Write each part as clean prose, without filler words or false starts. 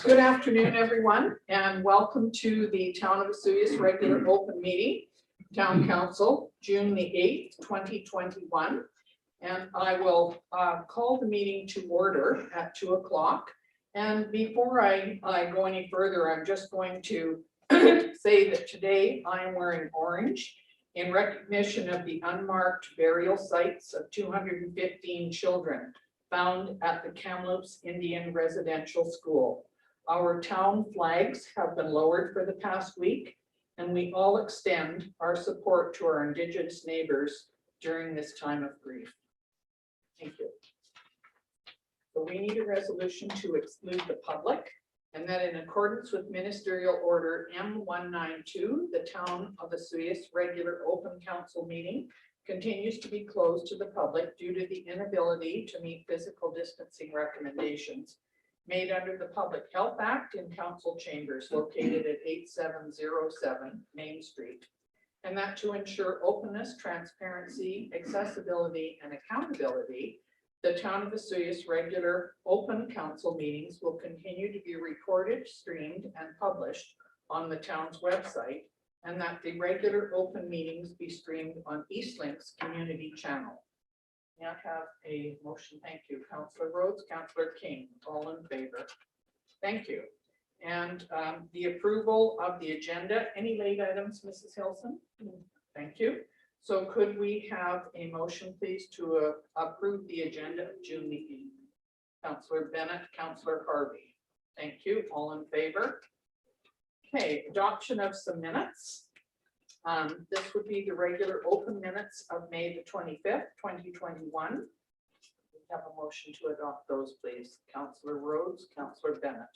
Good afternoon, everyone, and welcome to the Town of Vesuvius regular open meeting, Town Council, June the 8th, 2021. And I will call the meeting to order at 2 o'clock. And before I go any further, I'm just going to say that today I am wearing orange in recognition of the unmarked burial sites of 215 children found at the Kamloops Indian Residential School. Our town flags have been lowered for the past week, and we all extend our support to our Indigenous neighbors during this time of grief. Thank you. So we need a resolution to exclude the public, and that in accordance with Ministerial Order M192, the Town of Vesuvius regular open council meeting continues to be closed to the public due to the inability to meet physical distancing recommendations made under the Public Health Act in council chambers located at 8707 Main Street. And that to ensure openness, transparency, accessibility, and accountability, the Town of Vesuvius regular open council meetings will continue to be recorded, streamed, and published on the town's website, and that the regular open meetings be streamed on Eastlink's community channel. May I have a motion? Thank you. Councillor Rhodes, Councillor King, all in favor. Thank you. And the approval of the agenda. Any late items, Mrs. Hilson? Thank you. So could we have a motion, please, to approve the agenda of June the 8th? Councillor Bennett, Councillor Harvey. Thank you. All in favor? Okay, adoption of some minutes. This would be the regular open minutes of May the 25th, 2021. We have a motion to adopt those, please. Councillor Rhodes, Councillor Bennett.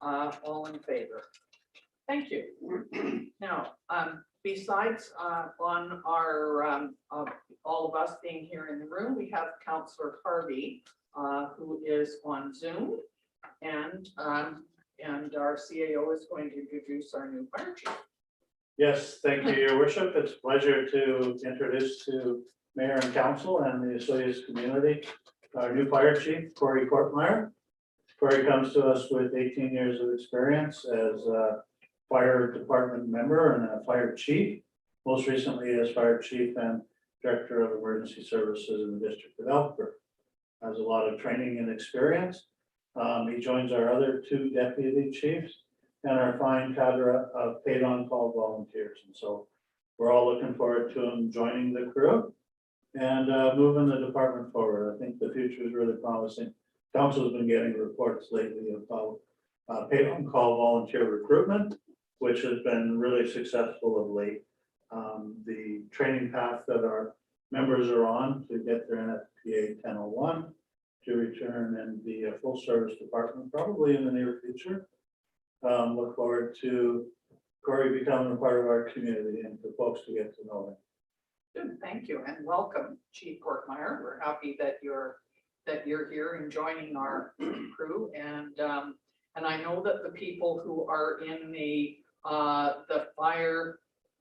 All in favor? Thank you. Now, besides on our all of us being here in the room, we have Councillor Harvey, who is on Zoom, and our CAO is going to introduce our new fire chief. Yes, thank you, Your Worship. It's a pleasure to introduce to Mayor and Council and the Vesuvius community our new fire chief, Corey Kortmeyer. Corey comes to us with 18 years of experience as a fire department member and a fire chief, most recently as fire chief and director of emergency services in the District of Elkburg. Has a lot of training and experience. He joins our other two deputy chiefs and our fine cadre of paid on-call volunteers. And so we're all looking forward to him joining the crew and moving the department forward. I think the future is really promising. Council's been getting reports lately about paid on-call volunteer recruitment, which has been really successful of late. The training path that our members are on to get their NFPA 1001 to return and be a full service department probably in the near future. Look forward to Corey becoming a part of our community and for folks to get to know him. Good, thank you, and welcome, Chief Kortmeyer. We're happy that you're here and joining our crew, and I know that the people who are in the fire,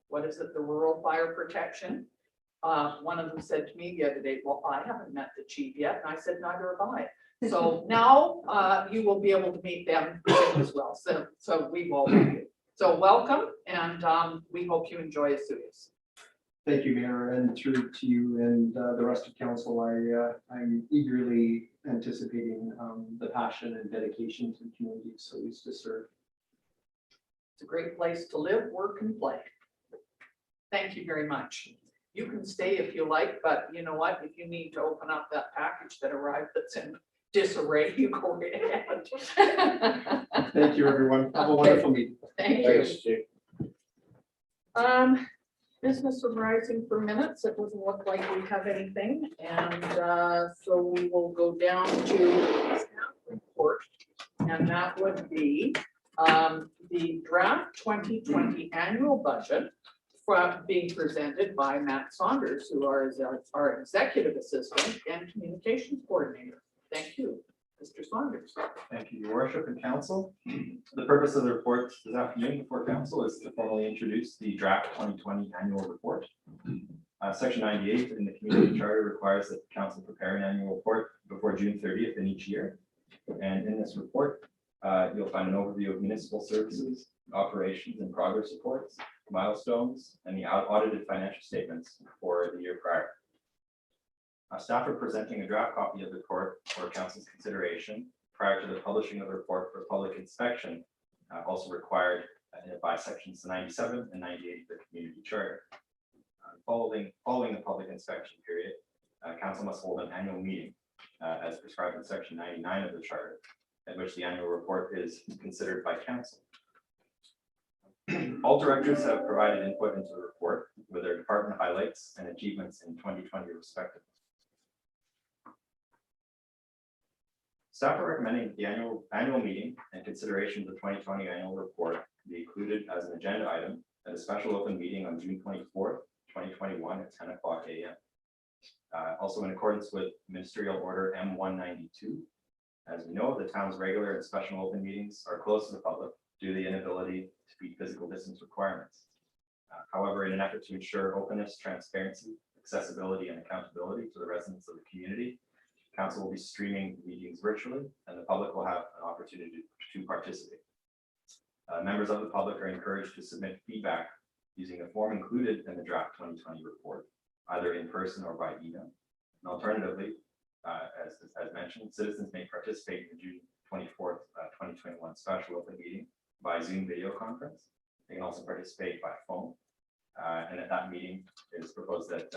what is it, the rural fire protection. One of them said to me the other day, well, I haven't met the chief yet, and I said, neither have I. So now you will be able to meet them as well. So we will meet you. So welcome, and we hope you enjoy Vesuvius. Thank you, Mayor, and through to you and the rest of council. I'm eagerly anticipating the passion and dedication to the community so used to serve. It's a great place to live, work, and play. Thank you very much. You can stay if you like, but you know what? If you need to open up that package that arrived that's in disarray, you go right ahead. Thank you, everyone. Have a wonderful meeting. Thank you. Business arising for minutes. It doesn't look like we have anything, and so we will go down to staff report, and that would be the draft 2020 annual budget being presented by Matt Saunders, who is our executive assistant and communications coordinator. Thank you, Mr. Saunders. Thank you, Your Worship and Council. The purpose of the report this afternoon before Council is to formally introduce the draft 2020 annual report. Section 98 in the Community Charter requires that the Council prepare an annual report before June 30th in each year. And in this report, You'll find an overview of municipal services, operations and progress reports, milestones, and the audited financial statements for the year prior. Staff are presenting a draft copy of the report for council's consideration prior to the publishing of the report for public inspection, also required by sections 97 and 98 of the community charter. Following the public inspection period, council must hold an annual meeting as prescribed in section 99 of the charter, at which the annual report is considered by council. All directors have provided input into the report with their department highlights and achievements in 2020 respectively. Staff are recommending the annual meeting and consideration of the 2020 annual report be included as an agenda item at a special open meeting on June 24th, 2021 at 10 o'clock a.m. Also in accordance with Ministerial Order M192, as we know, the town's regular and special open meetings are closed to the public due to the inability to meet physical distance requirements. However, in an effort to ensure openness, transparency, accessibility, and accountability to the residents of the community, council will be streaming meetings virtually, and the public will have an opportunity to participate. Members of the public are encouraged to submit feedback using the form included in the draft 2020 report, either in person or by email. And alternatively, as mentioned, citizens may participate in the June 24th, 2021 special open meeting by Zoom video conference. They can also participate by phone. And at that meeting, it is proposed that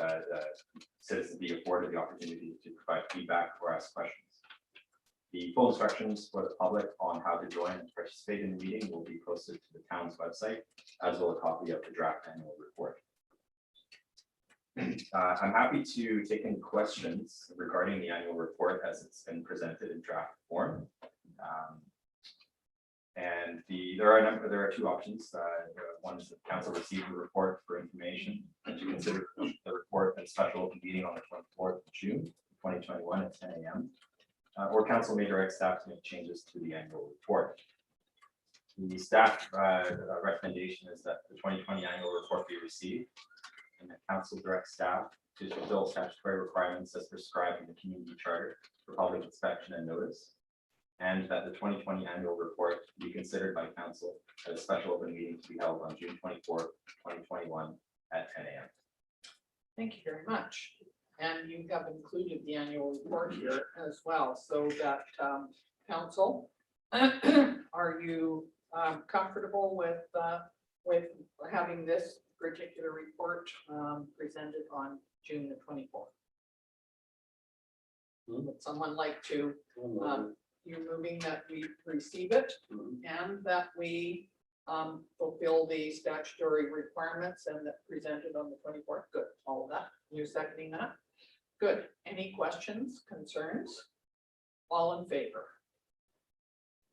citizens be afforded the opportunity to provide feedback or ask questions. The full instructions for the public on how to join and participate in the meeting will be posted to the town's website, as will a copy of the draft annual report. I'm happy to take any questions regarding the annual report as it's been presented in draft form. There are two options. One is that council receive the report for information and to consider the report at special open meeting on the 24th of June, 2021 at 10 a.m. Or council may direct staff to make changes to the annual report. The staff recommendation is that the 2020 annual report be received, and the council directs staff to fulfill statutory requirements as prescribed in the community charter for public inspection and notice, and that the 2020 annual report be considered by council at a special open meeting to be held on June 24th, 2021 at 10 a.m. Thank you very much. And you have included the annual report here as well, so that council, are you comfortable with having this particular report presented on June the 24th? Would someone like to, you're moving that we receive it and that we fulfill the statutory requirements and that presented on the 24th? Good, all of that. You're seconding that? Good. Any questions, concerns? All in favor?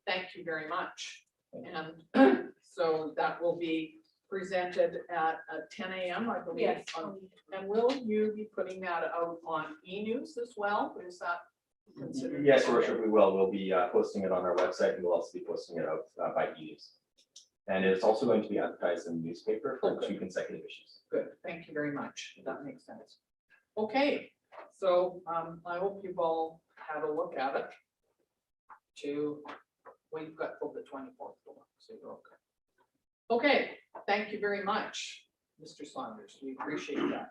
Thank you very much. And so that will be presented at 10 a.m. I believe. Yes. And will you be putting that out on e-news as well? Is that considered? Yes, Your Worship, we will. We'll be posting it on our website, and we'll also be posting it out by e-news. And it's also going to be advertised in the newspaper for 2 consecutive issues. Good, thank you very much. That makes sense. Okay, so I hope you've all had a look at it. We've got till the 24th, so you're okay. Okay, thank you very much, Mr. Saunders. We appreciate that.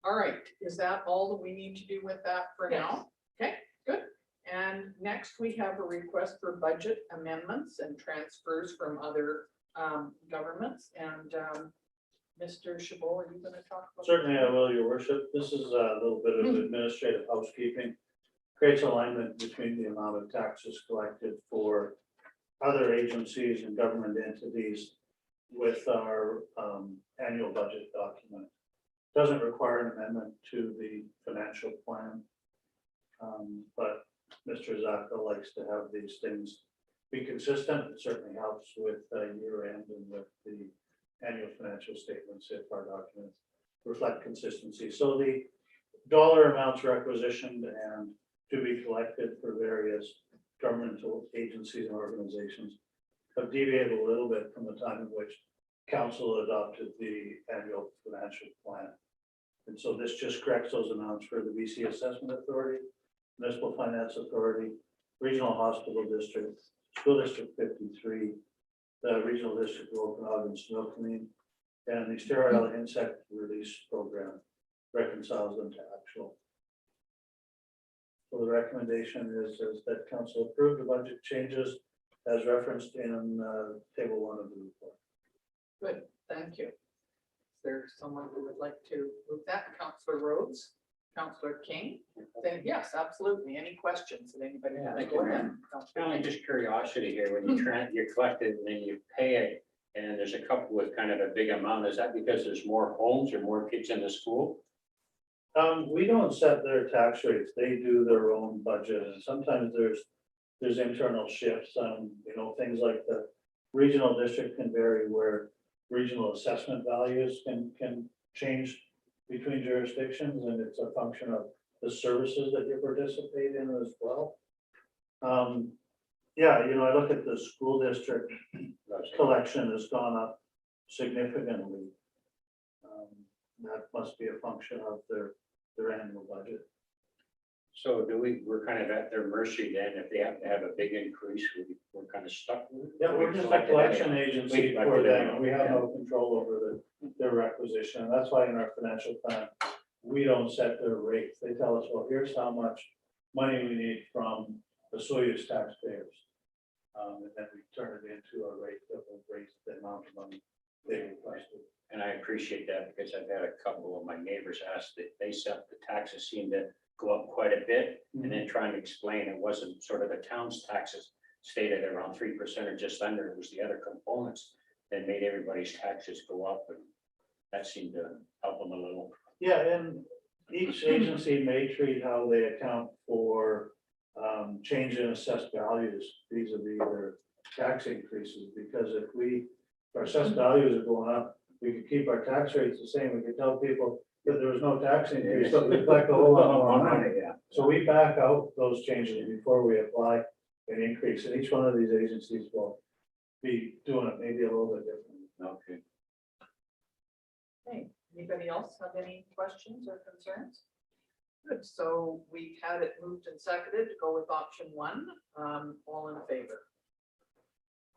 All right, is that all that we need to do with that for now? Okay, good. And next we have a request for budget amendments and transfers from other governments. And Mr. Chabot, are you going to talk about? Certainly I will, Your Worship. This is a little bit of administrative housekeeping. Creates alignment between the amount of taxes collected for other agencies and government entities with our annual budget document. Doesn't require an amendment to the financial plan. But Mr. Zaka likes to have these things be consistent. It certainly helps with year end and with the annual financial statements if our documents reflect consistency. So the dollar amounts requisitioned and to be collected for various governmental agencies and organizations have deviated a little bit from the time in which council adopted the annual financial plan. And so this just corrects those amounts for the BC Assessment Authority, Municipal Finance Authority, Regional Hospital District, School District 53, the Regional District of Okanagan Snoqualmie, and the Sterile Insect Release Program reconciles them to actual. So the recommendation is that council approve the budget changes as referenced in table 1 of the report. Good, thank you. Is there someone who would like to move that? Councillor Rhodes, Councillor King? Then yes, absolutely. Any questions that anybody has? Thank Go you, ahead. ma'am. Councillor Only King. just curiosity here, when you collect it and then you pay it, and there's a couple with kind of a big amount, is that because there's more homes or more kids in the school? We don't set their tax rates, they do their own budget, and sometimes there's internal shifts, you know, things like the regional district can vary where regional assessment values can change between jurisdictions, and it's a function of the services that you participate in as well. Yeah, you know, I look at the school district collection has gone up significantly. That must be a function of their annual budget. So we're kind of at their mercy then, if they have to have a big increase, we're kind of stuck with it? Yeah, we're just a collection agency We- for them, we have no control over their requisition, and that's why in our financial plan, we don't set their rates, they tell us, well, here's how much money we need from the Soyuz taxpayers. And then we turn it into a rate that will raise the amount of money they requested. And I appreciate that because I've had a couple of my neighbors ask that they said the taxes seem to go up quite a bit. And then trying to explain it wasn't sort of the town's taxes stayed at around 3% or just under, it was the other components that made everybody's taxes go up, and that seemed to help them a little. Yeah, and each agency may treat how they account for change in assessed values vis-a-vis their tax increases, because if our assessed values are going up, we could keep our tax rates the same, we could tell people that there was no tax increase, but we collect a whole lot more money. Yeah. So we back out those changes before we apply an increase, and each one of these agencies will be doing it maybe a little bit differently. Okay. Okay, anybody else have any questions or concerns? Good, so we've had it moved and seconded to go with option 1. All in favor?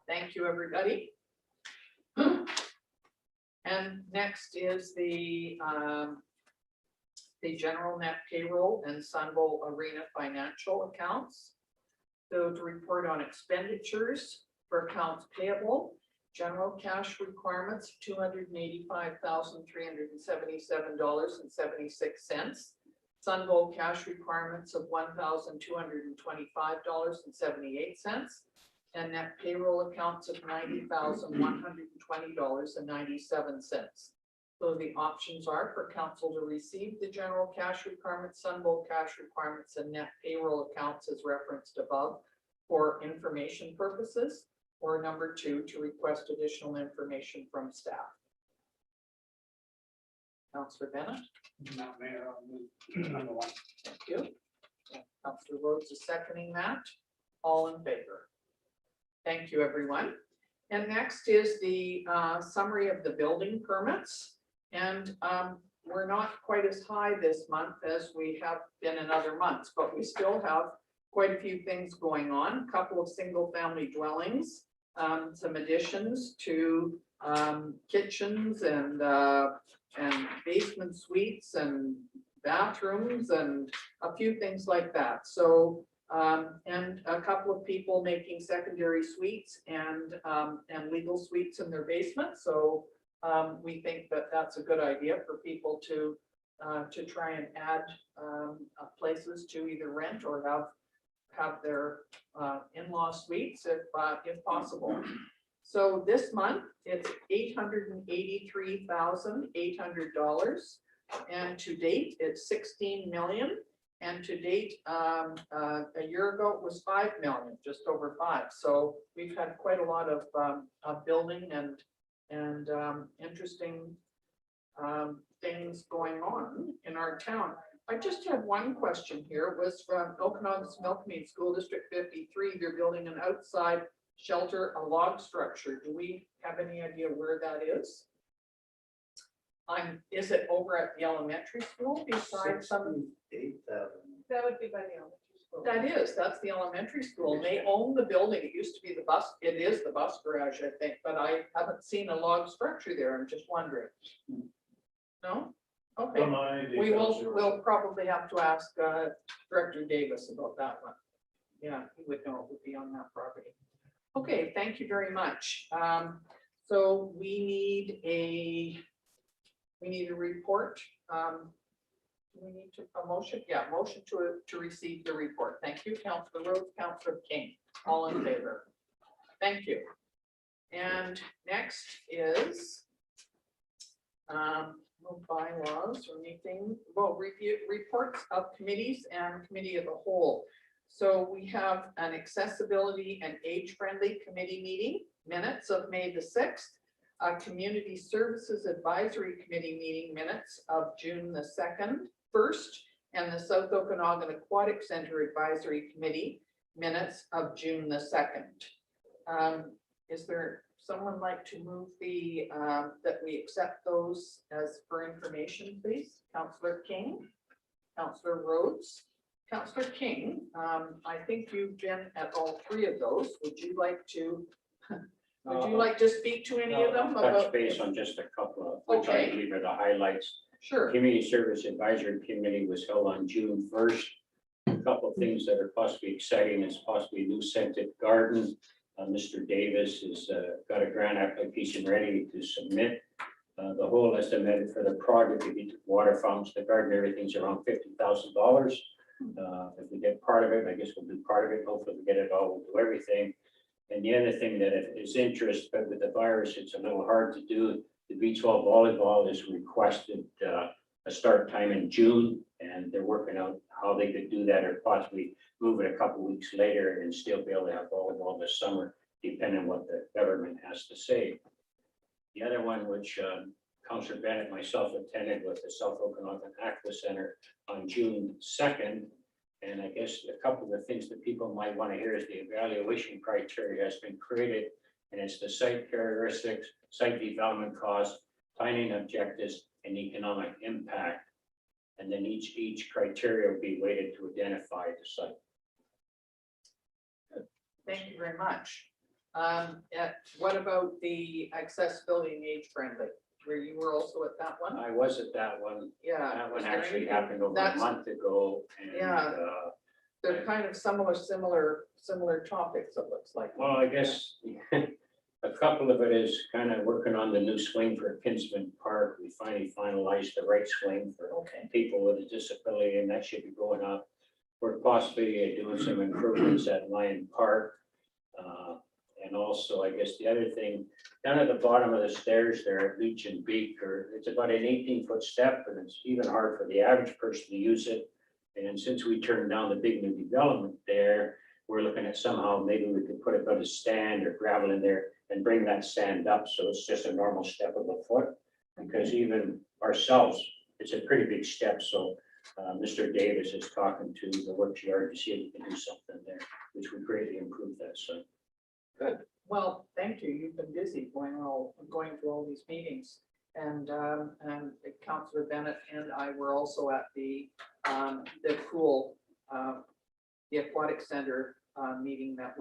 Thank you, everybody. And next is the general net payroll and Sunbowl Arena financial accounts. So to report on expenditures for accounts payable, general cash requirements, $285,377.76. Sunbowl cash requirements of $1,225.78. And net payroll accounts of $90,120.97. So the options are for council to receive the general cash requirements, Sunbowl cash requirements, and net payroll accounts as referenced above for information purposes, or number 2, to request additional information from staff. Councillor Bennett? Not Mayor, I'll move number 1. Thank you. Councillor Rhodes is seconding that. All in favor? Thank you, everyone. And next is the summary of the building permits. And we're not quite as high this month as we have been in other months, but we still have quite a few things going on. A couple of single family dwellings, some additions to kitchens and basement suites and bathrooms and a few things like that. So and a couple of people making secondary suites and legal suites in their basement. So we think that that's a good idea for people to try and add places to either rent or have their in-law suites if possible. So this month it's $883,800, and to date it's 16 million. And to date, a year ago it was 5 million, just over 5. So we've had quite a lot of building and interesting things going on in our town. I just had one question here. It was from Okanagan Snoqualmie School District 53. They're building an outside shelter, a log structure. Do we have any idea where that is? Is it over at the elementary school beside some? 8,000. That would be by the elementary school. That's the elementary school, and they own the building, it used to be the bus, it is the bus garage, I think, but I haven't seen a log structure there, I'm just wondering. No? Okay, Don't know any we details, will, Your we'll Worship. probably have to ask Director Davis about that one. Yeah, he would know it would be on that property. Okay, thank you very much. So we need a report. Do we need a motion? Yeah, motion to receive the report. Thank you, Councillor Rhodes, Councillor King, all in favor. Thank you. And next is no bylaws or anything. Well, review reports of committees and committee of the whole. So we have an accessibility and age-friendly committee meeting, minutes of May the 6th, a community services advisory committee meeting minutes of June the 1st, and the South Okanagan Aquatic Center Advisory Committee minutes of June the 2nd. Is there someone like to move the, that we accept those as for information, please? Councillor King, Councillor Rhodes, Councillor King. I think you've been at all three of those. Would you like to speak to any of them? Touch base on just a couple of, which I Okay. believe are the highlights. Sure. Community Service Advisory Committee was held on June 1st. A couple of things that are possibly exciting is possibly a new scented garden. Mr. Davis has got a grant application ready to submit. The whole estimate for the project, if you took water fountains, the garden, everything's around $50,000. If we get part of it, I guess we'll do part of it. Hopefully we get it all, we'll do everything. And the other thing that is interest, but with the virus, it's a little hard to do. The beach volleyball is requested a start time in June, and they're working out how they could do that or possibly move it a couple weeks later and still be able to have volleyball this summer, depending on what the government has to say. The other one, which Councillor Bennett and myself attended, was the South Okanagan Aqua Center on June 2nd. And I guess a couple of the things that people might want to hear is the evaluation criteria has been created, and it's the site characteristics, site development costs, planning objectives, and economic impact. And then each criteria will be weighted to identify the site. Thank you very much. What about the accessibility and age friendly? Where you were also at that one? I was at that one. Yeah. That was one there actually anything- happened over a that's- month ago. And, Yeah. They're kind of similar topics, it looks like. well, I guess a couple of it is kind of working on the new swing for Kinsman Park. We finally finalized the right swing for Okay. people with a disability, and that should be going up. We're possibly doing some improvements at Lion Park. And also, I guess the other thing, down at the bottom of the stairs there at Leech and Beak, it's about an 18-foot step, and it's even hard for the average person to use it. And since we turned down the big new development there, we're looking at somehow maybe we could put about a stand or gravel in there and bring that stand up, so it's just a normal step of a foot. Because even ourselves, it's a pretty big step, so Mr. Davis is talking to the works yard to see if he can do something there, which would greatly improve that site. Good. Well, thank you. You've been busy going through all these meetings. And Councillor Bennett and I were also at the pool, the aquatic center meeting that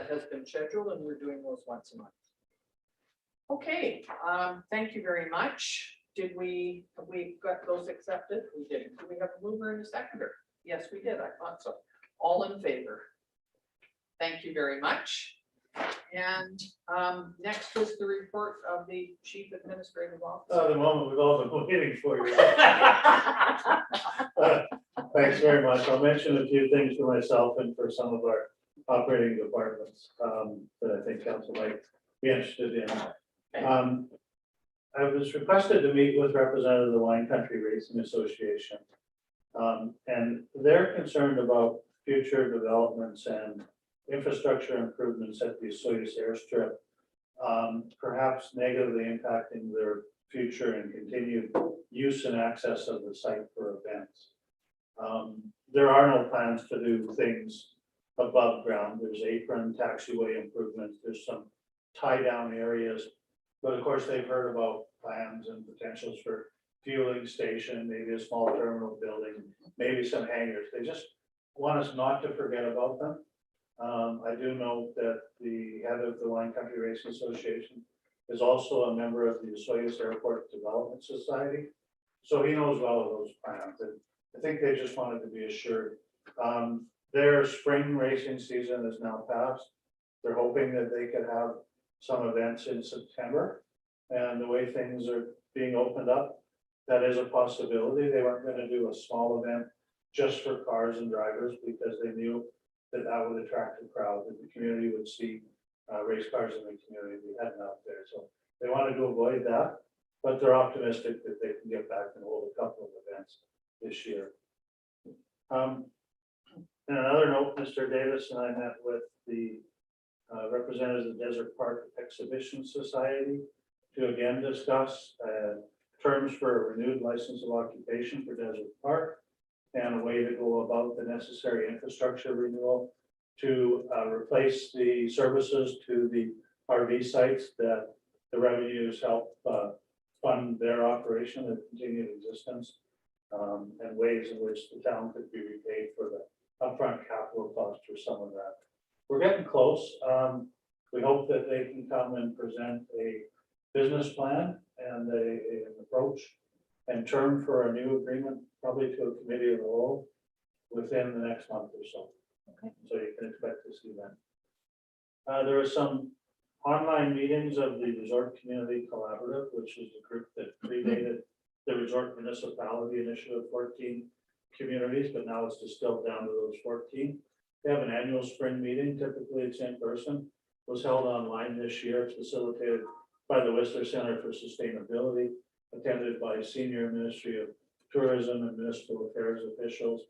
has been scheduled, and we're doing those once a month. Okay, thank you very much. Have we got those accepted? We didn't. Do we have a mover and a seconder? Yes, we did. I thought so. All in favor? Thank you very much. And next is the report of the Chief Administrative Officer. The moment we've all been waiting for you. Thanks very much. I'll mention a few things for myself and for some of our operating departments that I think council might be interested in. I was requested to meet with representatives of the Wine Country Racing Association. And they're concerned about future developments and infrastructure improvements at the Osoyoos Airstrip, perhaps negatively impacting their future and continued use and access of the site for events. There are no plans to do things above ground. There's apron taxiway improvements. There's some tie down areas. But of course, they've heard about plans and potentials for fueling station, maybe a small terminal building, maybe some hangars. They just want us not to forget about them. I do know that the head of the Wine Country Racing Association is also a member of the Soyuz Airport Development Society. So he knows well of those plans, and I think they just wanted to be assured. Their spring racing season is now passed. They're hoping that they could have some events in September. And the way things are being opened up, that is a possibility. They weren't gonna do a small event just for cars and drivers because they knew that that would attract a crowd, that the community would see race cars in the community be heading out there. So they wanted to avoid that, but they're optimistic that they can get back and hold a couple of events this year. And another note, Mr. Davis and I met with the representatives of the Desert Park Exhibition Society to again discuss terms for a renewed license of occupation for Desert Park and a way to go about the necessary infrastructure renewal to replace the services to the RV sites that the revenues help fund their operation and continued existence, and ways in which the town could be repaid for the upfront capital cost for some of that. We're getting close. We hope that they can come and present a business plan and an approach and term for a new agreement, probably to a committee of the whole within the next month or so. Okay. So you can expect to see that. There are some online meetings of the Resort Community Collaborative, which is a group that predated the Resort Municipality Initiative 14 communities, but now it's distilled down to those 14. They have an annual spring meeting. Typically it's in person. It was held online this year. It's facilitated by the Whistler Center for Sustainability, attended by senior Ministry of Tourism and Municipal Affairs officials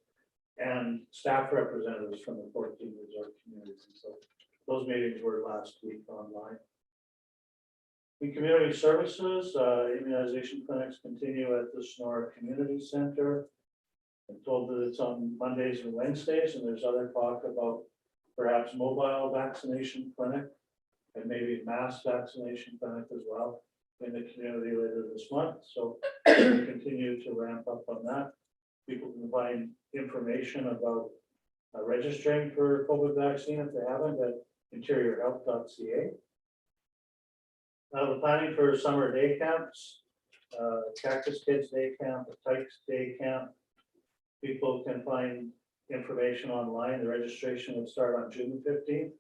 and staff representatives from the 14 resort communities. And so those meetings were last week online. In community services, immunization clinics continue at the Sonora Community Center. I'm told that it's on Mondays and Wednesdays, and there's other talk about perhaps mobile vaccination clinic and maybe mass vaccination clinic as well in the community later this month. So we continue to ramp up on that. People can find information about registering for COVID vaccine if they haven't at interiorhealth.ca. The planning for summer day camps, Cactus Kids Day Camp, Tykes Day Camp. People can find information online. The registration would start on June 15th.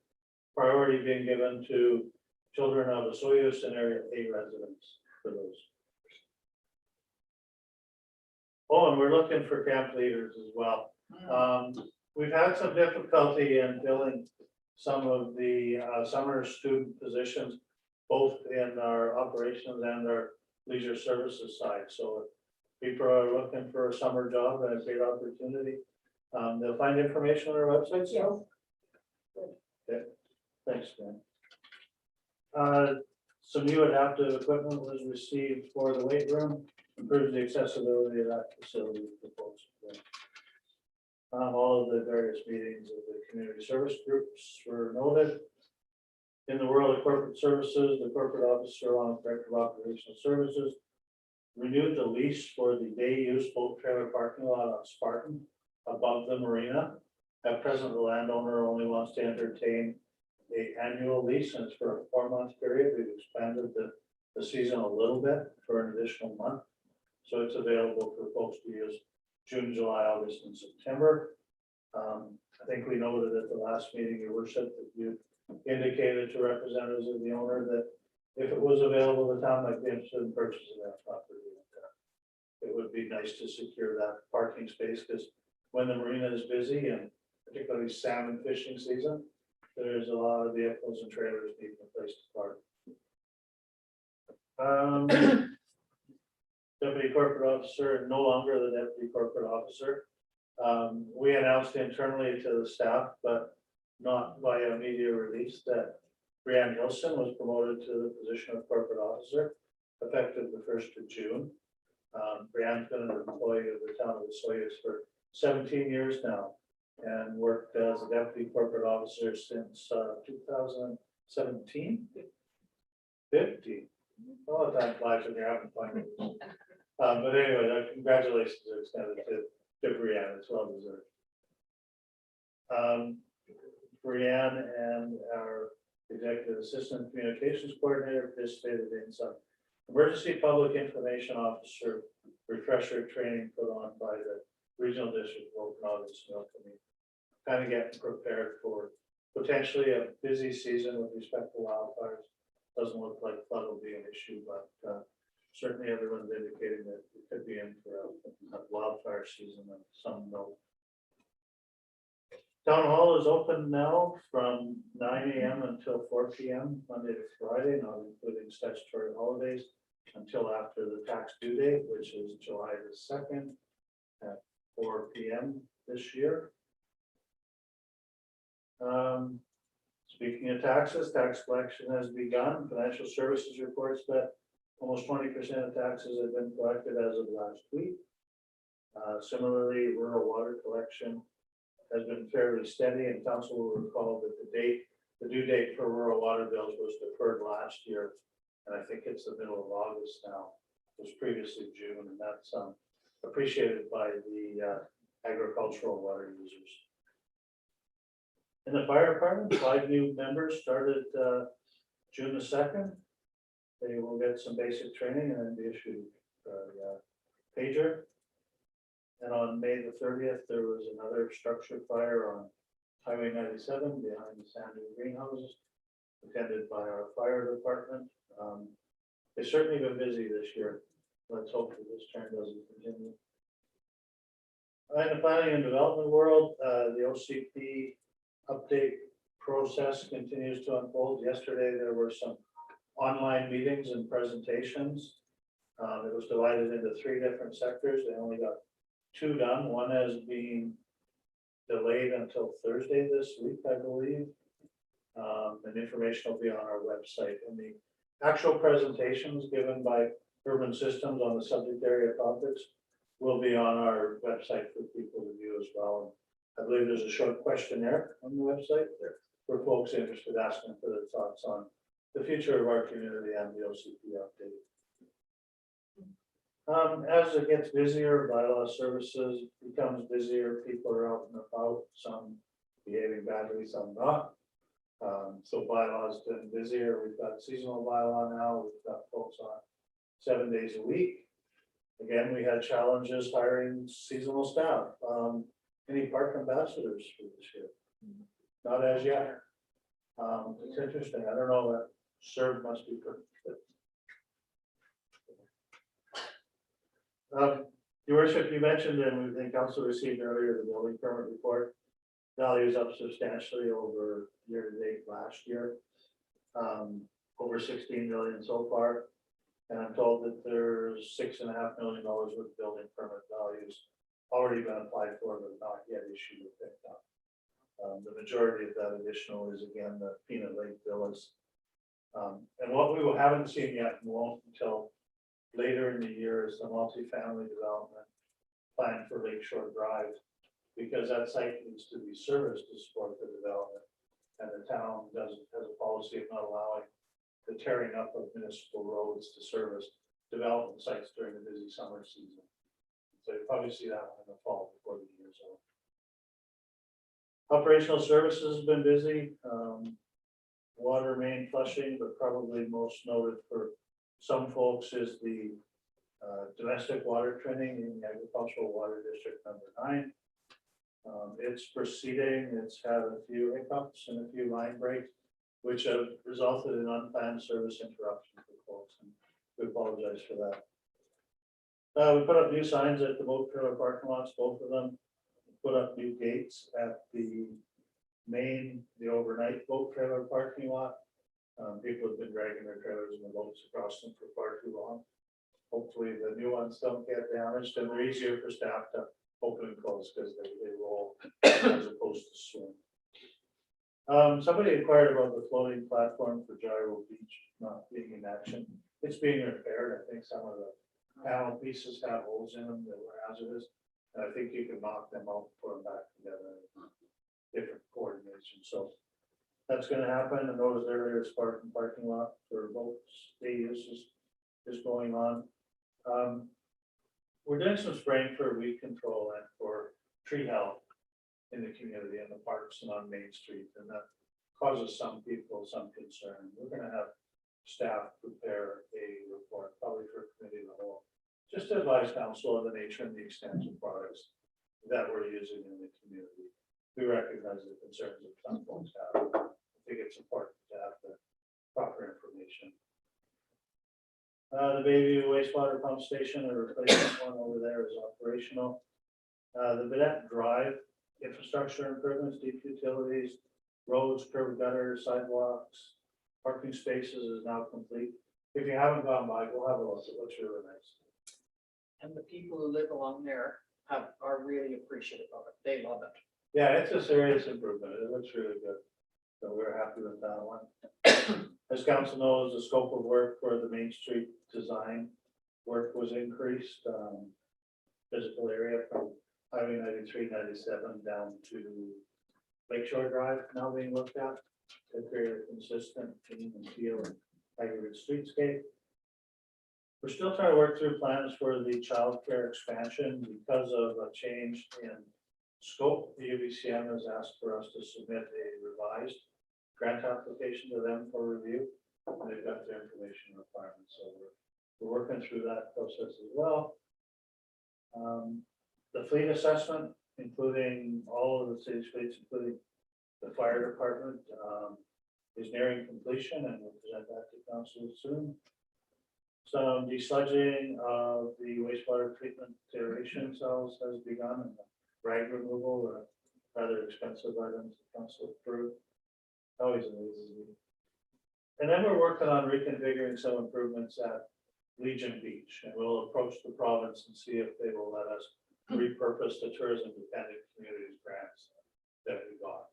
Priority being given to children of Osoyoos and Area A residents for those. Oh, and we're looking for camp leaders as well. We've had some difficulty in filling some of the summer student positions, both in our operations and our leisure services side. So if people are looking for a summer job and a great opportunity, they'll find information on our website. So okay. Thanks, man. Some new adaptive equipment was received for the weight room, improves the accessibility of that facility for folks. All of the various meetings of the community service groups were noted. In the world of corporate services, the corporate officer along with director of operational services renewed the lease for the day use boat trailer parking lot on Spartan above the marina. At present, the landowner only wants to entertain an annual lease, and it's for a 4-month period. We've expanded the season a little bit for an additional month. So it's available for folks to use June, July, August, and September. I think we noted at the last meeting, your worship, that you indicated to representatives of the owner that if it was available, the town might be interested in purchasing that property. It would be nice to secure that parking space, because when the marina is busy, and particularly salmon fishing season, there's a lot of vehicles and trailers needing a place to park. Deputy corporate officer, no longer the deputy corporate officer. We announced internally to the staff, but not via media release, that Brianne Hilson was promoted to the position of corporate officer effective the 1st of June. Brianne's been an employee of the town of Osoyoos for 17 years now and worked as a deputy corporate officer since 2017. 50. Oh, time flies when you're having fun. But anyway, congratulations are extended to Brianne. It's well deserved. Brianne and our executive assistant communications coordinator participated in some emergency public information officer refresher training put on by the regional district of Okanagan. Kind of getting prepared for potentially a busy season with respect to wildfires. Doesn't look like flood will be an issue, but certainly everyone's indicating that it could be in for a wildfire season and some no. Town hall is open now from 9 a.m. until 4 p.m. Monday to Friday, not including statutory holidays, until after the tax due date, which is July the 2nd at 4 p.m. this year. Speaking of taxes, tax collection has begun. Financial services reports that almost 20% of taxes have been collected as of last week. Similarly, rural water collection has been fairly steady, and council will recall that the due date for rural water bills was deferred last year, and I think it's the middle of August now. It was previously June, and that's appreciated by the agricultural water users. In the fire department, 5 new members started June the 2nd. They will get some basic training and then be issued a pager. And on May the 30th, there was another structure fire on Highway 97 behind the Sandy greenhouses, attended by our fire department. They've certainly been busy this year. Let's hope that this trend doesn't continue. In the planning and development world, the OCP update process continues to unfold. Yesterday, there were some online meetings and presentations. It was divided into 3 different sectors. They only got 2 done. One has been delayed until Thursday this week, I believe. And information will be on our website. And the actual presentations given by Urban Systems on the subject area topics will be on our website for people to view as well. I believe there's a short questionnaire on the website there for folks interested asking for their thoughts on the future of our community and the OCP update. As it gets busier, bylaw services becomes busier. People are out and about, some behaving badly, some not. So bylaws been busier. We've got seasonal bylaw now. We've got folks on 7 days a week. Again, we had challenges hiring seasonal staff. Any park ambassadors for this year? Not as yet. It's interesting. I don't know, that serve must be pretty good. Your worship, you mentioned, and we think council received earlier, the building permit report. Value is up substantially over year to date last year. Over 16 million so far. And I'm told that there's $6.5 million worth of building permit values already been applied for, but not yet issued or picked up. The majority of that additional is again the Peanut Lake Villas. And what we haven't seen yet and won't until later in the year is the multifamily development plan for Lakeshore Drive, because that site needs to be serviced to support the development. And the town has a policy of not allowing the tearing up of municipal roads to service development sites during the busy summer season. So you probably see that one in the fall before the year's over. Operational services has been busy. Water main flushing, but probably most noted for some folks is the domestic water training in the agricultural water district number 9. It's proceeding. It's had a few hiccups and a few line breaks, which have resulted in unplanned service interruptions for folks, and we apologize for that. We put up new signs at the boat trailer parking lots, both of them. Put up new gates at the overnight boat trailer parking lot. People have been dragging their trailers and the boats across them for far too long. Hopefully the new ones don't get damaged, and they're easier for staff to open and close because they roll as opposed to swim. Somebody inquired about the floating platform for Gyro Beach not being in action. It's being repaired. I think some of the panel pieces have holes in them that were hazardous. And I think you can knock them out and put them back together. Different coordination. So that's going to happen. And notice earlier, Spartan parking lot for boats day uses is going on. We're doing some spraying for weed control and for tree health. in the community, in the parks and on Main Street, and that causes some people some concern. We're gonna have staff prepare a report, probably for committee of the whole, just to advise council of the nature and the extent of products that we're using in the community. We recognize the concerns that some folks have. I think it's important to have the proper information. The Bayview wastewater pump station, or replacement one over there, is operational. The Vedette Drive infrastructure improvements, deep utilities, roads, curb gutter, sidewalks, parking spaces is now complete. If you haven't gone by, go have a look. It looks really nice. And the people who live along there are really appreciative of it. They love it. Yeah, it's a serious improvement. It looks really good. So we're happy with that one. As council knows, the scope of work for the Main Street design work was increased. Physical area from Highway 93, 97 down to Lakeshore Drive now being looked at to create a consistent theme and feel and aggregate streetscape. We're still trying to work through plans for the childcare expansion because of a change in scope. The UBCM has asked for us to submit a revised grant application to them for review. And they've got their information requirements, so we're working through that process as well. The fleet assessment, including all of the city's fleets, including the fire department, is nearing completion, and we'll present that to council soon. Some desludging of the wastewater treatment aeration cells has begun, and the rag removal, rather expensive items the council approved. Always amazes me. And then we're working on reconfiguring some improvements at Legion Beach, and we'll approach the province and see if they will let us repurpose the tourism dependent communities grants that we got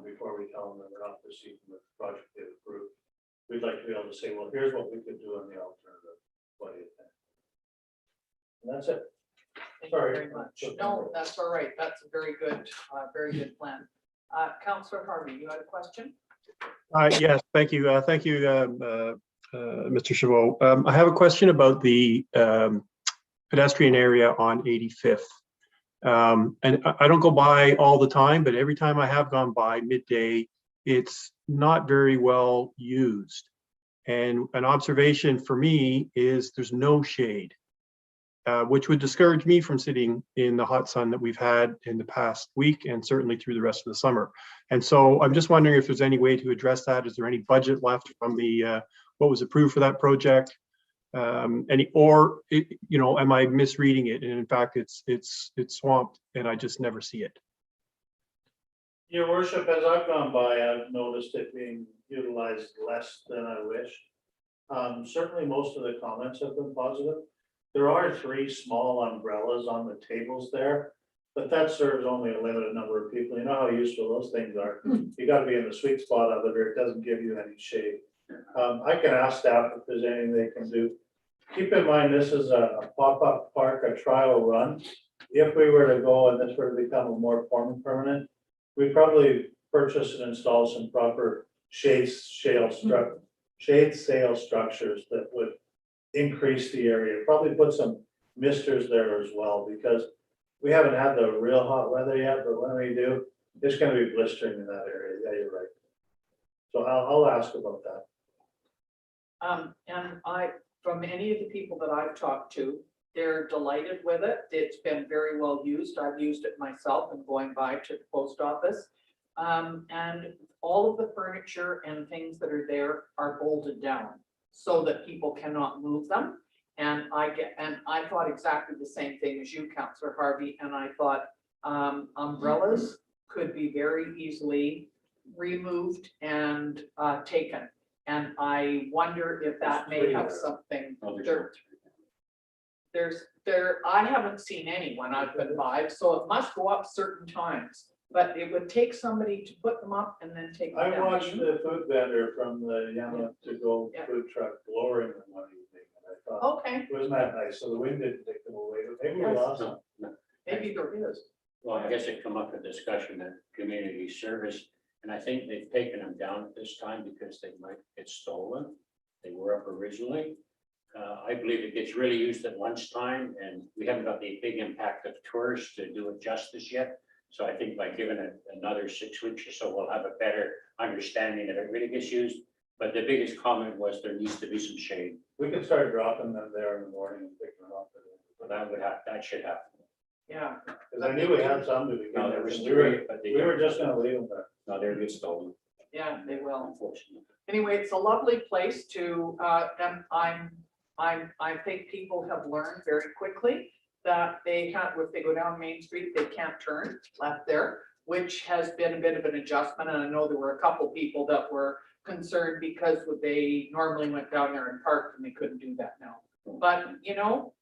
before we tell them that we're not proceeding with the project they've approved. We'd like to be able to say, well, here's what we could do on the alternative. What do you think? And that's it. Thank Sorry. you very much. No, that's all right. That's a very good plan. Councillor Harvey, you had a question? Yes, thank you. Thank you, Mr. Chabot. I have a question about the pedestrian area on 85th. And I don't go by all the time, but every time I have gone by midday, it's not very well used. And an observation for me is there's no shade, which would discourage me from sitting in the hot sun that we've had in the past week and certainly through the rest of the summer. And so I'm just wondering if there's any way to address that. Is there any budget left from the what was approved for that project? Am I misreading it? And in fact, it's swamped and I just never see it. Your worship, as I've gone by, I've noticed it being utilized less than I wish. Certainly most of the comments have been positive. There are 3 small umbrellas on the tables there, but that serves only a limited number of people. You know how useful those things are. You got to be in the sweet spot of it, or it doesn't give you any shade. I can ask staff if there's anything they can do. Keep in mind, this is a pop-up park, a trial run. If we were to go and this were to become a more permanent, we'd probably purchase and install some proper shade sail structures that would increase the area. Probably put some misters there as well, because we haven't had the real hot weather yet, but when we do, it's going to be blistering in that area. Yeah, you're right. So I'll ask about that. And from any of the people that I've talked to, they're delighted with it. It's been very well used. I've used it myself and going by to the post office. And all of the furniture and things that are there are bolted down so that people cannot move them. And I thought exactly the same thing as you, Councillor Harvey. And I thought umbrellas could be very easily removed and taken. And I wonder if that may have something. I haven't seen any when I've been by, so it must go up certain times. But it would take somebody to put them up and then take them down. I watched the food vendor from the Yama to go food truck lowering them one evening, and I thought, Okay, wasn't that nice? So the wind didn't take them away, but maybe we lost them. maybe there is. Well, I guess it come up a discussion of community service, and I think they've taken them down at this time because they might get stolen. They were up originally. I believe it gets really used at lunchtime, and we haven't got the big impact of tourists to do it justice yet. So I think by giving it another 6 weeks or so, we'll have a better understanding if it really gets used. But the biggest comment was there needs to be some shade. We could start dropping them there in the morning and picking them up. So that should happen. Yeah, Because I knew we had some to begin No, there with, was and we were, 3, but they we were just gonna leave them there. No, they're get stolen, yeah, they will. unfortunately. Anyway, it's a lovely place to, and I think people have learned very quickly that they can't, if they go down Main Street, they can't turn left there, which has been a bit of an adjustment. And I know there were a couple people that were concerned because they normally went down there and parked and they couldn't do that now. But, you know,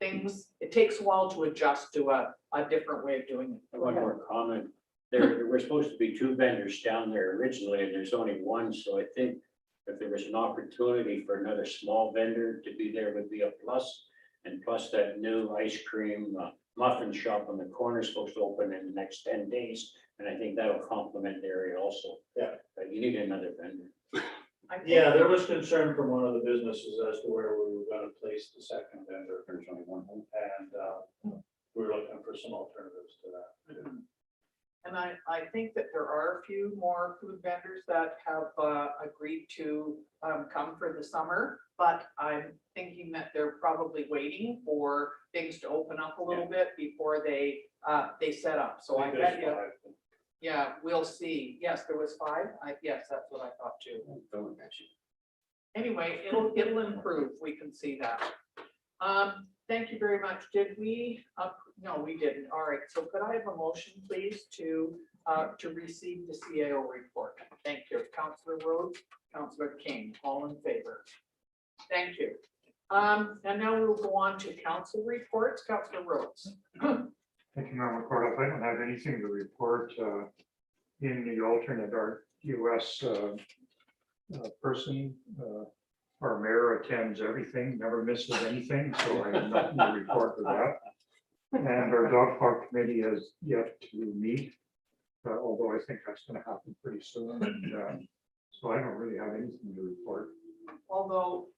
it takes a while to adjust to a different way of doing it. One more comment. There were supposed to be 2 vendors down there originally, and there's only 1, so I think if there was an opportunity for another small vendor to be there would be a plus. And plus that new ice cream muffin shop on the corner is supposed to open in the next 10 days, and I think that'll complement the area also. Yeah. But you need another vendor. I think- Yeah, there was concern from one of the businesses as to where we were gonna place the second vendor. There's only 1 home. And we were looking for some alternatives to that. And I think that there are a few more food vendors that have agreed to come for the summer, but I'm thinking that they're probably waiting for things to open up a little bit before they set up. So I think bet there's you, 5. yeah, we'll see. Yes, there was 5. Yes, that's what I thought too. Anyway, it'll improve. We can see that. Thank you very much. Did we, no, we didn't. All right. So could I have a motion, please, to receive the CAO report? Thank you. Councillor Rhodes, Councillor King, all in favor. Thank you. And now we'll go on to council reports. Councillor Rhodes. Thank you, Madam Clerk. I don't have anything to report in the alternate US person. Our mayor attends everything, never misses anything, so I have nothing to report for that. And our dog park committee has yet to meet, although I think that's going to happen pretty soon. And so I don't really have anything to report. Although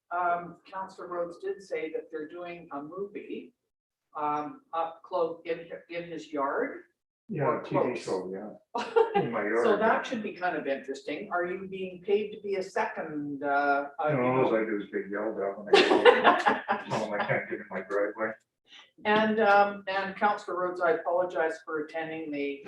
Councillor Rhodes did say that they're doing a movie up close in his yard. Yeah, Or TV close. show, yeah, in my yard. So that should be kind of interesting. Are you being paid to be a second? All I do is get yelled at when I tell them I can't get in my driveway. And Councillor Rhodes, I apologize for attending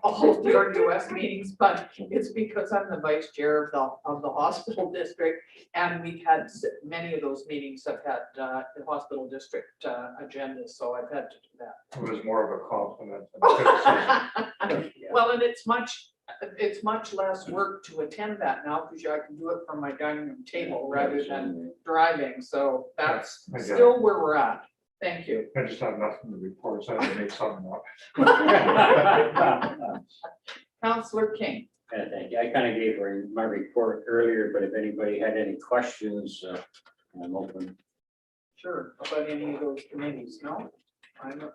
all of the RUS meetings, but it's because I'm the vice chair of the hospital district. And we've had many of those meetings have had the hospital district agendas, so I've had to do that. It was more of a compliment than criticism. Well, and it's much less work to attend that now because I can do it from my dining room table rather than driving. So that's I get still where we're at. Thank you. I just have nothing to report, so I have to make something up. Councillor King. Thank you. I kind of gave my report earlier, but if anybody had any questions, I'm open. Sure, about any of those committees, no?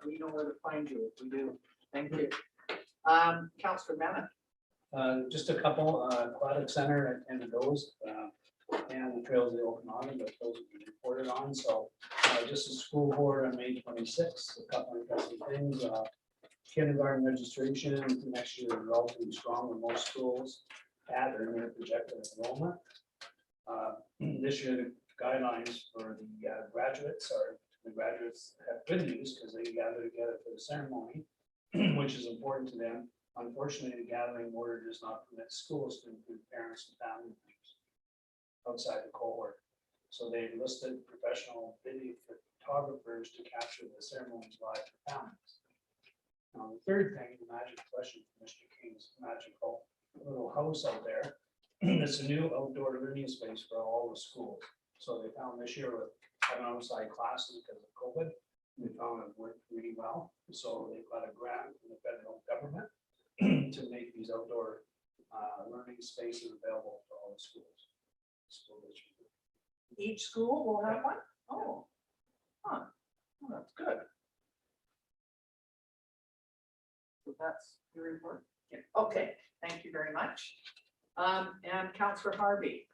We know where to find you if we do. Thank you. Councillor Bennett. Just a couple, Aquatic Center and those, and the trails they open on, but those have been reported on, so just a school board on May 26th, a couple of interesting things. Kindergarten registration next year is relatively strong in most schools at or near projected enrollment. This year, the guidelines for the graduates have good news because they gather together for the ceremony, which is important to them. Unfortunately, the gathering order does not permit schools to include parents and family members outside the cohort. So they listed professional video photographers to capture the ceremonies live for families. Now, the third thing, the magic question for Mr. King's magical little house out there. It's a new outdoor learning space for all the schools. So they found this year with having outside classes because of COVID, we found it worked really well. So they've got a grant from the federal government to make these outdoor learning spaces available for all the schools. School districts. Each school will have one? Oh. Huh. Oh, that's good. So that's your report? Yeah. Okay, thank you very much. And Councillor Harvey.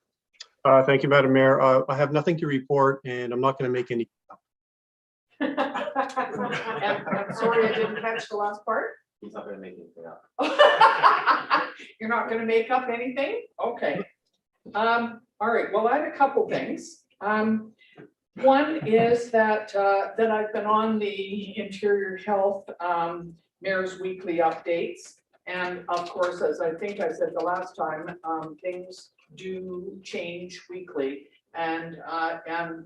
Thank you, Madam Mayor. I have nothing to report and I'm not going to make any. And sorry, I didn't catch the last part. He's not gonna make anything up. You're not gonna make up anything? Okay. All right, well, I have a couple things. One is that I've been on the Interior Health Mayor's Weekly Updates. And of course, as I think I said the last time, things do change weekly. And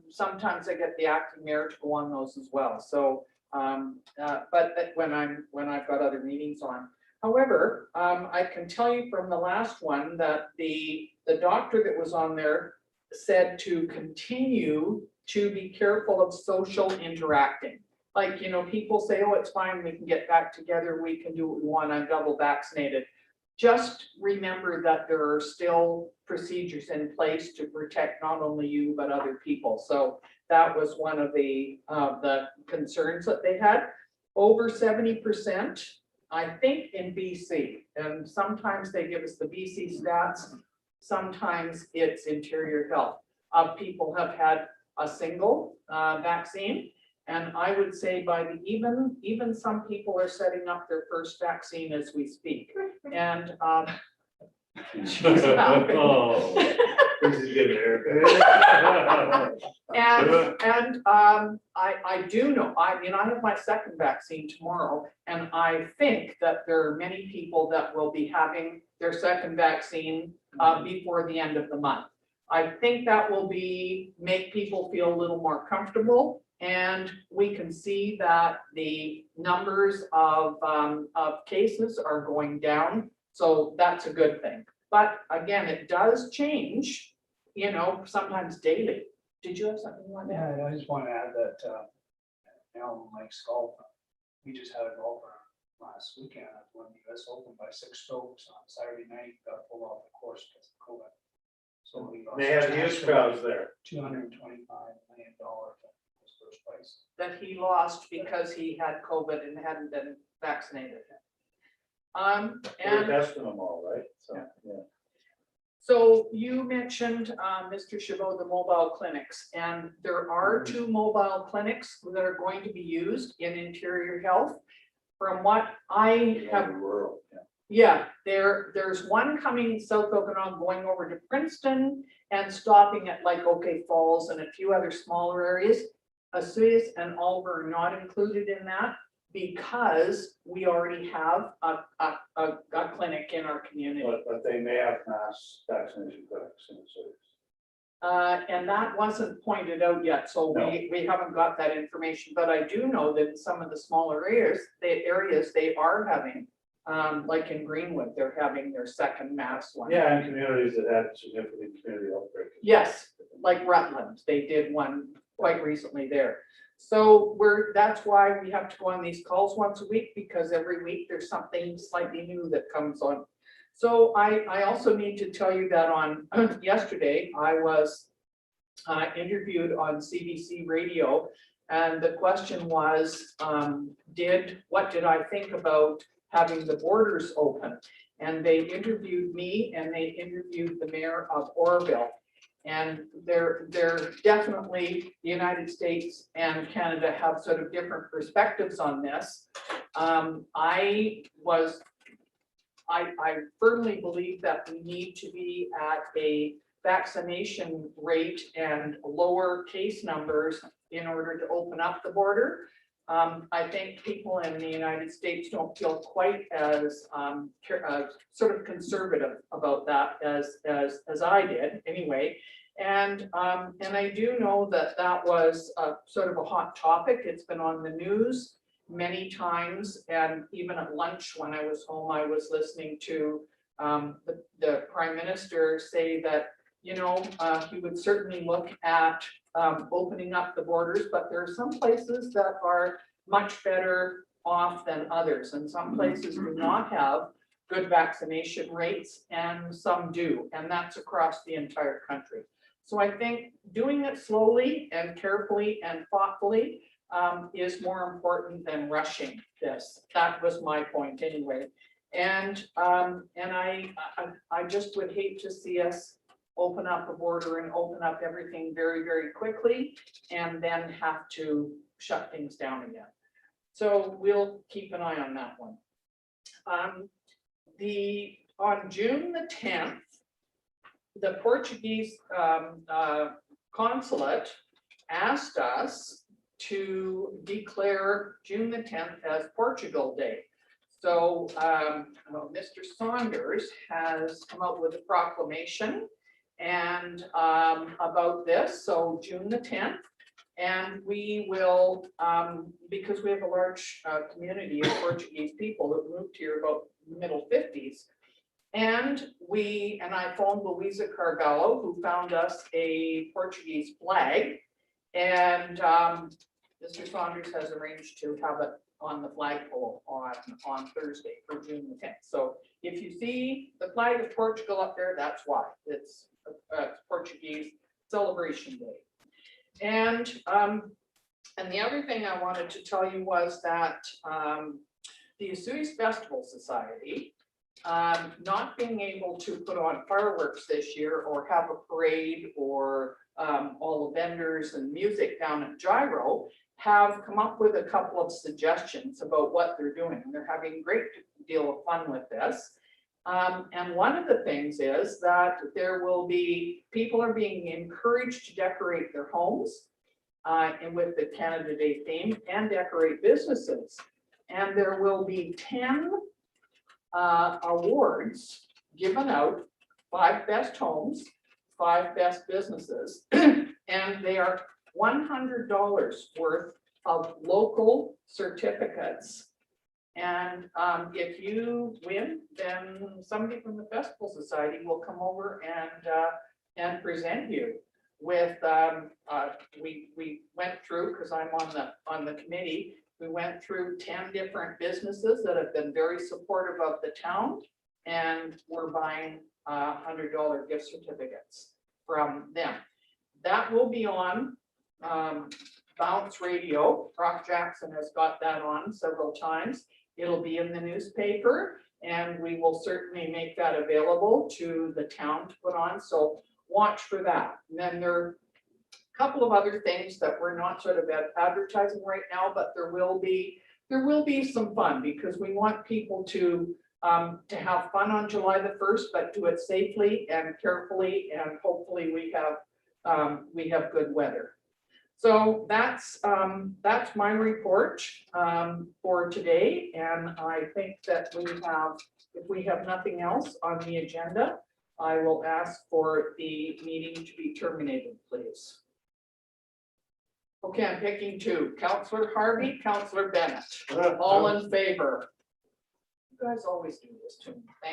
sometimes I get the acting mayor to go on those as well. So, but when I've got other meetings on. However, I can tell you from the last one that the doctor that was on there said to continue to be careful of social interacting. Like, you know, people say, oh, it's fine, we can get back together, we can do what we want, I'm double vaccinated. Just remember that there are still procedures in place to protect not only you, but other people. So that was one of the concerns that they had. Over 70%, I think, in BC, and sometimes they give us the BC stats, sometimes it's Interior Health, of people have had a single vaccine. And I would say by the even some people are setting up their first vaccine as we speak. And she's laughing. Oh, this is good, Erica. And I do know, I mean, I have my second vaccine tomorrow, and I think that there are many people that will be having their second vaccine before the end of the month. I think that will make people feel a little more comfortable, and we can see that the numbers of cases are going down. So that's a good thing. But again, it does change, you know, sometimes daily. Did you have something like that? Yeah, I just want to add that, Alan likes golf. We just had a golfer last weekend, won the US Open by 6 strokes on Saturday night, got pulled off the course because of COVID. So we lost They have huge crowds there. $225 million for his first place. That he lost because he had COVID and hadn't been vaccinated. We're And testing them all, right? So, yeah. so you mentioned, Mr. Chabot, the mobile clinics, and there are 2 mobile clinics that are going to be used in Interior Health. From what I have, Rural, yeah. yeah, there's one coming South Okanagan going over to Princeton and stopping at like OK Falls and a few other smaller areas. Osoyoos and Alver are not included in that because we already have a clinic in our community. But they may have mass vaccination clinics in the cities. And that wasn't pointed out yet, so No. we haven't got that information, but I do know that in some of the smaller areas they are having, like in Greenwood, they're having their second mass one. Yeah, and communities that had significant community outbreak. Yes, like Rutland, they did one quite recently there. So that's why we have to go on these calls once a week, because every week there's something slightly new that comes on. So I also need to tell you that on yesterday, I was interviewed on CBC radio, and the question was, what did I think about having the borders open? And they interviewed me and they interviewed the mayor of Oroville. And they're definitely, the United States and Canada have sort of different perspectives on this. I firmly believe that we need to be at a vaccination rate and lower case numbers in order to open up the border. I think people in the United States don't feel quite as sort of conservative about that as I did anyway. And I do know that was sort of a hot topic. It's been on the news many times, and even at lunch when I was home, I was listening to the Prime Minister say that, you know, he would certainly look at opening up the borders, but there are some places that are much better off than others, and some places do not have good vaccination rates and some do, and that's across the entire country. So I think doing it slowly and carefully and thoughtfully is more important than rushing this. That was my point anyway. And I just would hate to see us open up the border and open up everything very, very quickly and then have to shut things down again. So we'll keep an eye on that one. On June the 10th, the Portuguese consulate asked us to declare June the 10th as Portugal Day. So Mr. Saunders has come out with a proclamation and about this, so June the 10th. And we will, because we have a large community of Portuguese people that moved here about middle 50s. And I phoned Louisa Carvalho, who found us a Portuguese flag. And Mr. Saunders has arranged to have it on the flagpole on Thursday for June the 10th. So if you see the flag of Portugal up there, that's why. It's a Portuguese celebration day. And the other thing I wanted to tell you was that the Osoyoos Festival Society, not being able to put on fireworks this year or have a parade or all the vendors and music down at Gyro, have come up with a couple of suggestions about what they're doing. They're having a great deal of fun with this. And one of the things is that people are being encouraged to decorate their homes and with the Canada Day theme, and decorate businesses. And there will be 10 awards given out, 5 best homes, 5 best businesses, and they are $100 worth of local certificates. And if you win, then somebody from the Festival Society will come over and present you with, we went through, because I'm on the committee, we went through 10 different businesses that have been very supportive of the town, and we're buying $100 gift certificates from them. That will be on Bounce Radio. Rock Jackson has got that on several times. It'll be in the newspaper, and we will certainly make that available to the town to put on. So watch for that. And then there are a couple of other things that we're not sort of advertising right now, but there will be some fun, because we want people to have fun on July the 1st, but do it safely and carefully, and hopefully we have good weather. So that's my report for today, and I think that if we have nothing else on the agenda, I will ask for the meeting to be terminated, please. Okay, I'm picking 2. Councillor Harvey, Councillor Bennett, all in favor. You guys always do this to me. Thank